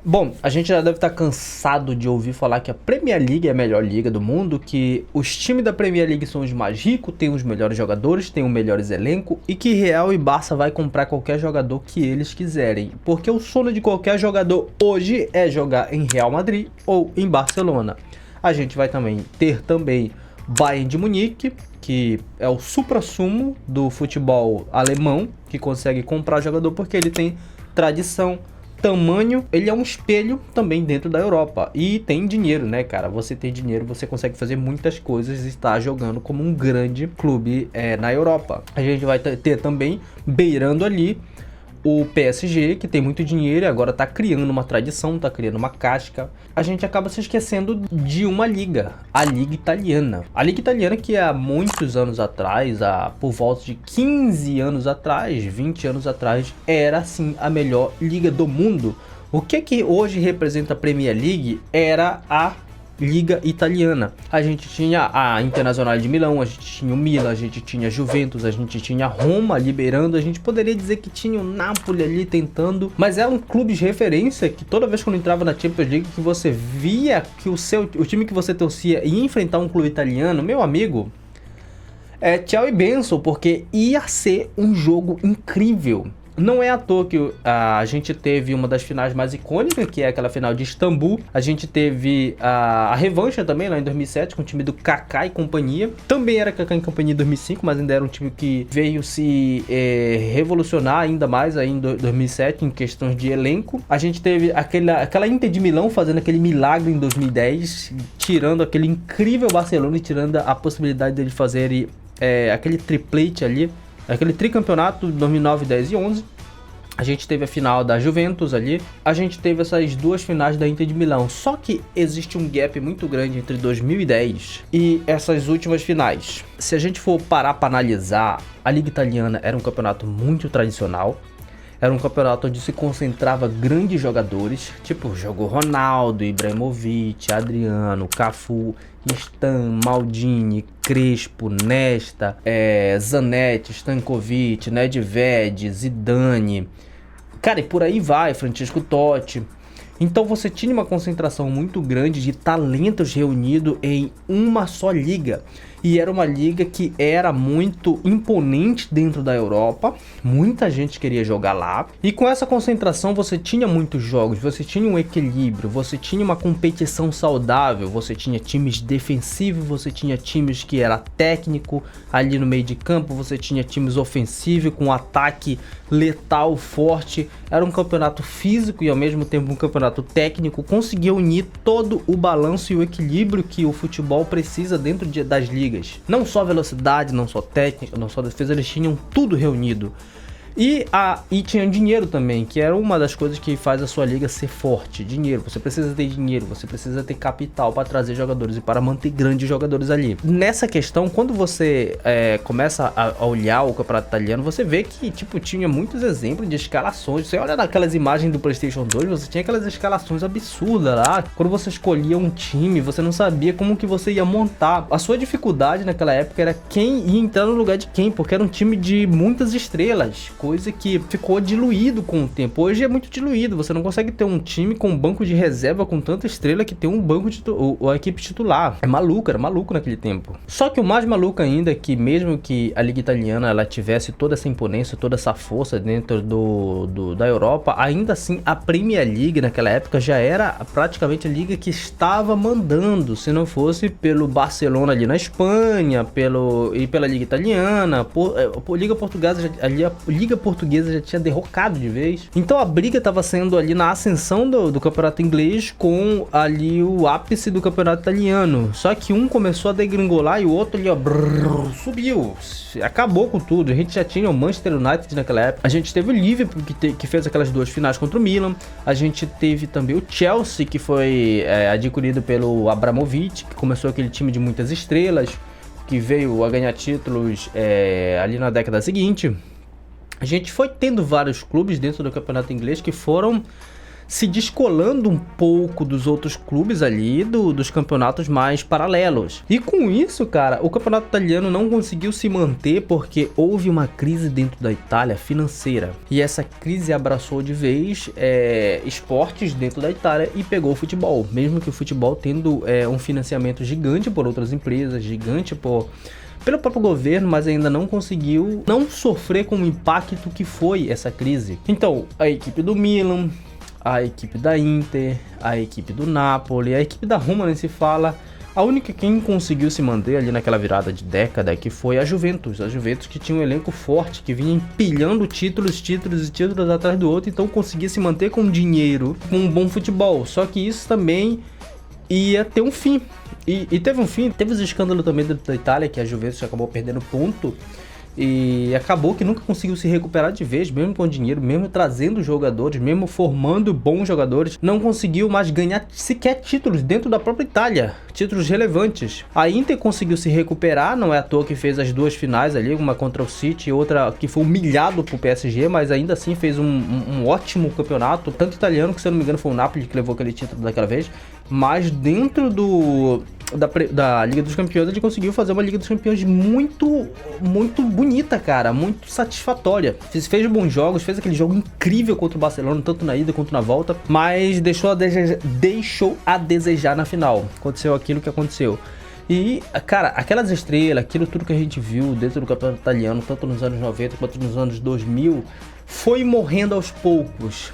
Bom, a gente já deve estar cansado de ouvir falar que a Premier League é a melhor liga do mundo, que os times da Premier League são os mais ricos, têm os melhores jogadores, têm os melhores elencos e que Real e Barça vai comprar qualquer jogador que eles quiserem. Porque o sonho de qualquer jogador hoje é jogar em Real Madrid ou em Barcelona. A gente vai ter Bayern de Munique, que é o suprassumo do futebol alemão, que consegue comprar jogador porque ele tem tradição, tamanho, ele é um espelho também dentro da Europa. E tem dinheiro, né, cara? Você tem dinheiro, você consegue fazer muitas coisas e estar jogando como um grande clube na Europa. A gente vai ter também, beirando ali, o PSG, que tem muito dinheiro e agora tá criando uma tradição, tá criando uma casca. A gente acaba se esquecendo de uma liga, a Liga Italiana. A Liga Italiana que há muitos anos atrás, por volta de 15 anos atrás, 20 anos atrás, era assim a melhor liga do mundo. O que hoje representa a Premier League era a Liga Italiana. A gente tinha a Internazionale de Milão, a gente tinha o Milan, a gente tinha a Juventus, a gente tinha a Roma liberando, a gente poderia dizer que tinha o Napoli ali tentando, mas eram clubes de referência que toda vez quando entrava na Champions League que você via que o time que você torcia ia enfrentar um clube italiano, meu amigo, tchau e benção, porque ia ser um jogo incrível. Não é à toa que a gente teve uma das finais mais icônicas, que é aquela final de Istambul. A gente teve a revanche também lá em 2007 com o time do Kaká e companhia. Também era Kaká e companhia em 2005, mas ainda era um time que veio se revolucionar ainda mais aí em 2007 em questões de elenco. A gente teve aquela Inter de Milão fazendo aquele milagre em 2010, tirando aquele incrível Barcelona e tirando a possibilidade dele fazer aquele triplete ali. Aquele tricampeonato 2009, 10 e 11. A gente teve a final da Juventus ali. A gente teve essas duas finais da Inter de Milão. Só que existe um gap muito grande entre 2010 e essas últimas finais. Se a gente for parar para analisar, a Liga Italiana era um campeonato muito tradicional. Era um campeonato onde se concentrava grandes jogadores, tipo jogou Ronaldo, Ibrahimovic, Adriano, Cafu, Stan, Maldini, Crespo, Nesta, Zanetti, Stankovic, Nedved, Zidane, cara, e por aí vai, Francesco Totti. Então você tinha uma concentração muito grande de talentos reunidos em uma só liga. E era uma liga que era muito imponente dentro da Europa. Muita gente queria jogar lá. E com essa concentração você tinha muitos jogos. Você tinha um equilíbrio. Você tinha uma competição saudável. Você tinha times defensivos. Você tinha times que era técnico ali no meio de campo. Você tinha times ofensivos com ataque letal, forte. Era um campeonato físico e ao mesmo tempo um campeonato técnico. Conseguia unir todo o balanço e o equilíbrio que o futebol precisa dentro das ligas. Não só velocidade, não só técnica, não só defesa, eles tinham tudo reunido. E tinha dinheiro também, que era uma das coisas que faz a sua liga ser forte. Dinheiro, você precisa ter dinheiro, você precisa ter capital para trazer jogadores e para manter grandes jogadores ali. Nessa questão, quando você começa a olhar o campeonato italiano, você vê que tipo, tinha muitos exemplos de escalações. Você olha naquelas imagens do PlayStation 2, você tinha aquelas escalações absurdas lá. Quando você escolhia um time, você não sabia como que você ia montar. A sua dificuldade naquela época era quem ia entrar no lugar de quem, porque era um time de muitas estrelas. Coisa que ficou diluído com o tempo. Hoje é muito diluído, você não consegue ter um time com um banco de reserva com tanta estrela que tem um banco de a equipe titular. É maluco, era maluco naquele tempo. Só que o mais maluco ainda é que mesmo que a Liga Italiana ela tivesse toda essa imponência, toda essa força dentro da Europa, ainda assim a Premier League naquela época já era praticamente a liga que estava mandando, se não fosse pelo Barcelona ali na Espanha, pela Liga Italiana, a Liga Portuguesa, a Liga Portuguesa já tinha derrocado de vez. Então a briga estava sendo ali na ascensão do campeonato inglês com ali o ápice do campeonato italiano. Só que um começou a degringolar e o outro ali, ó, subiu. Acabou com tudo. A gente já tinha o Manchester United naquela época. A gente teve o Liverpool que fez aquelas duas finais contra o Milan. A gente teve também o Chelsea, que foi adquirido pelo Abramovich, que começou aquele time de muitas estrelas, que veio a ganhar títulos ali na década seguinte. A gente foi tendo vários clubes dentro do campeonato inglês que foram se descolando um pouco dos outros clubes ali, dos campeonatos mais paralelos. E com isso, cara, o campeonato italiano não conseguiu se manter porque houve uma crise dentro da Itália financeira. E essa crise abraçou de vez esportes dentro da Itália e pegou o futebol. Mesmo que o futebol tendo um financiamento gigante por outras empresas, gigante pelo próprio governo, mas ainda não conseguiu não sofrer com o impacto que foi essa crise. Então, a equipe do Milan, a equipe da Inter, a equipe do Napoli, a equipe da Roma nem se fala. A única quem conseguiu se manter ali naquela virada de década que foi a Juventus. A Juventus que tinha um elenco forte, que vinha empilhando títulos atrás do outro, então conseguia se manter com dinheiro, com um bom futebol. Só que isso também ia ter um fim. E teve um fim, teve os escândalos também dentro da Itália, que a Juventus acabou perdendo ponto. E acabou que nunca conseguiu se recuperar de vez, mesmo com dinheiro, mesmo trazendo jogadores, mesmo formando bons jogadores, não conseguiu mais ganhar sequer títulos dentro da própria Itália, títulos relevantes. A Inter conseguiu se recuperar, não é à toa que fez as duas finais ali, uma contra o City e outra que foi humilhado pro PSG, mas ainda assim fez um ótimo campeonato, tanto italiano que, se eu não me engano, foi o Napoli que levou aquele título daquela vez, mas dentro da Liga dos Campeões ele conseguiu fazer uma Liga dos Campeões muito bonita, cara, muito satisfatória. Fez bons jogos, fez aquele jogo incrível contra o Barcelona, tanto na ida quanto na volta, mas deixou a desejar na final. Aconteceu aquilo que aconteceu. E, cara, aquelas estrelas, aquilo tudo que a gente viu dentro do campeonato italiano, tanto nos anos 90 quanto nos anos 2000, foi morrendo aos poucos.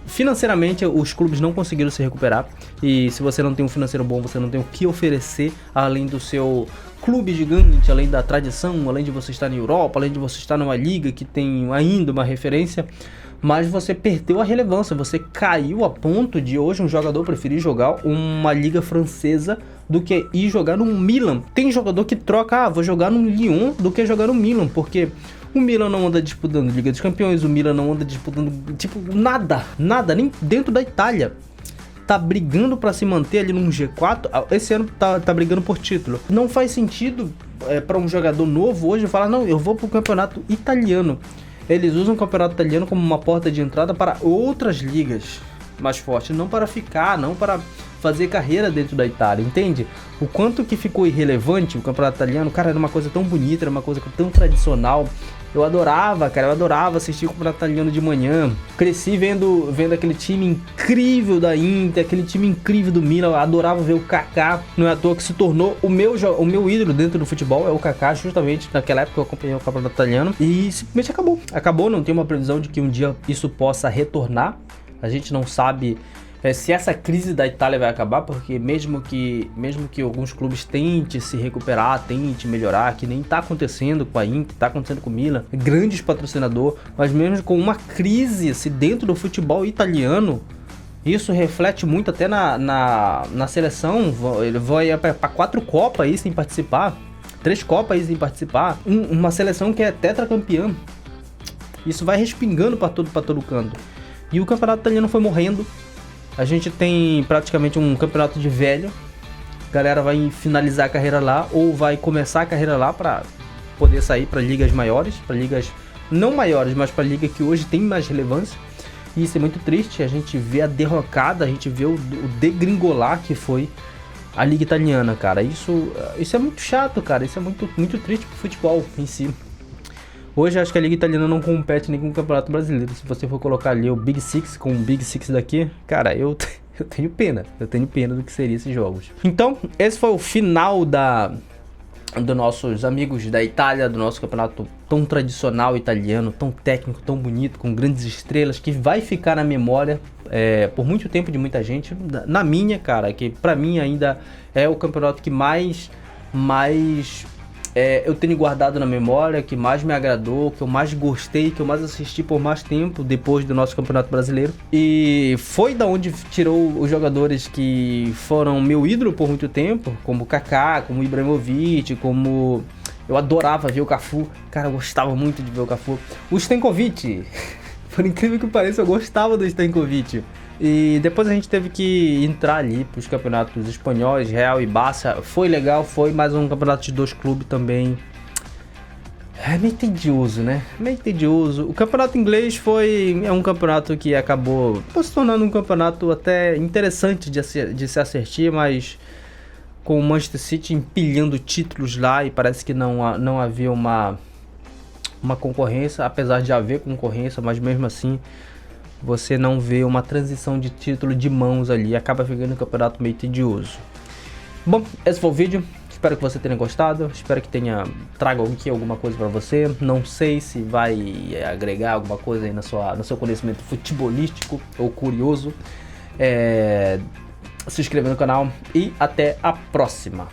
Financeiramente os clubes não conseguiram se recuperar, e se você não tem um financeiro bom, você não tem o que oferecer além do seu clube gigante, além da tradição, além de você estar na Europa, além de você estar numa liga que tem ainda uma referência, mas você perdeu a relevância, você caiu a ponto de hoje um jogador preferir jogar uma liga francesa do que ir jogar no Milan. Tem jogador que troca, vou jogar no Lyon do que jogar no Milan, porque o Milan não anda disputando Liga dos Campeões, o Milan não anda disputando, nada, nem dentro da Itália. Tá brigando pra se manter ali num G4, esse ano tá brigando por título. Não faz sentido pra um jogador novo hoje falar, não, eu vou pro campeonato italiano. Eles usam o campeonato italiano como uma porta de entrada para outras ligas mais fortes, não para ficar, não para fazer carreira dentro da Itália, entende? O quanto que ficou irrelevante o campeonato italiano, cara, era uma coisa tão bonita, era uma coisa tão tradicional. Eu adorava, cara, eu adorava assistir o campeonato italiano de manhã. Cresci vendo aquele time incrível da Inter, aquele time incrível do Milan. Eu adorava ver o Kaká. Não é à toa que se tornou o meu ídolo dentro do futebol, é o Kaká, justamente naquela época eu acompanhei o campeonato italiano. E simplesmente acabou. Acabou, não tem uma previsão de que um dia isso possa retornar. A gente não sabe se essa crise da Itália vai acabar, porque mesmo que alguns clubes tentem se recuperar, tentem melhorar, que nem tá acontecendo com a Inter, tá acontecendo com o Milan, grandes patrocinador, mas mesmo com uma crise dentro do futebol italiano, isso reflete muito até na seleção. Ele vai para 4 Copas aí sem participar, 3 Copas aí sem participar, uma seleção que é tetracampeã. Isso vai respingando para todo canto. E o campeonato italiano foi morrendo. A gente tem praticamente um campeonato de velho. A galera vai finalizar a carreira lá ou vai começar a carreira lá para poder sair para ligas maiores, para ligas não maiores, mas para liga que hoje tem mais relevância. E isso é muito triste. A gente vê a derrocada, a gente vê o degringolar que foi a liga italiana, cara. Isso é muito chato, cara. Isso é muito triste pro futebol em si. Hoje acho que a Liga Italiana não compete nem com o Campeonato Brasileiro. Se você for colocar ali o Big Six com o Big Six daqui, cara, eu tenho pena. Eu tenho pena do que seriam esses jogos. Então, esse foi o final dos nossos amigos da Itália, do nosso campeonato tão tradicional italiano, tão técnico, tão bonito, com grandes estrelas, que vai ficar na memória por muito tempo de muita gente. Na minha, cara, que pra mim ainda é o campeonato que mais eu tenho guardado na memória, que mais me agradou, que eu mais gostei, que eu mais assisti por mais tempo depois do nosso Campeonato Brasileiro. E foi da onde tirou os jogadores que foram meu ídolo por muito tempo, como o Kaká, como o Ibrahimovic, como... Eu adorava ver o Cafu, cara, eu gostava muito de ver o Cafu. O Stankovic, por incrível que pareça, eu gostava do Stankovic. E depois a gente teve que entrar ali para os campeonatos espanhóis, Real e Barça. Foi legal, foi mais um campeonato de 2 clubes também. É meio tedioso, né? Meio tedioso. O campeonato inglês é um campeonato que acabou se tornando um campeonato até interessante de se assistir, mas com o Manchester City empilhando títulos lá e parece que não havia uma concorrência, apesar de haver concorrência, mas mesmo assim você não vê uma transição de título de mãos ali, acaba ficando um campeonato meio tedioso. Bom, esse foi o vídeo. Espero que você tenha gostado. Espero que traga aqui alguma coisa para você. Não sei se vai agregar alguma coisa aí no seu conhecimento futebolístico ou curioso. Se inscreva no canal e até a próxima.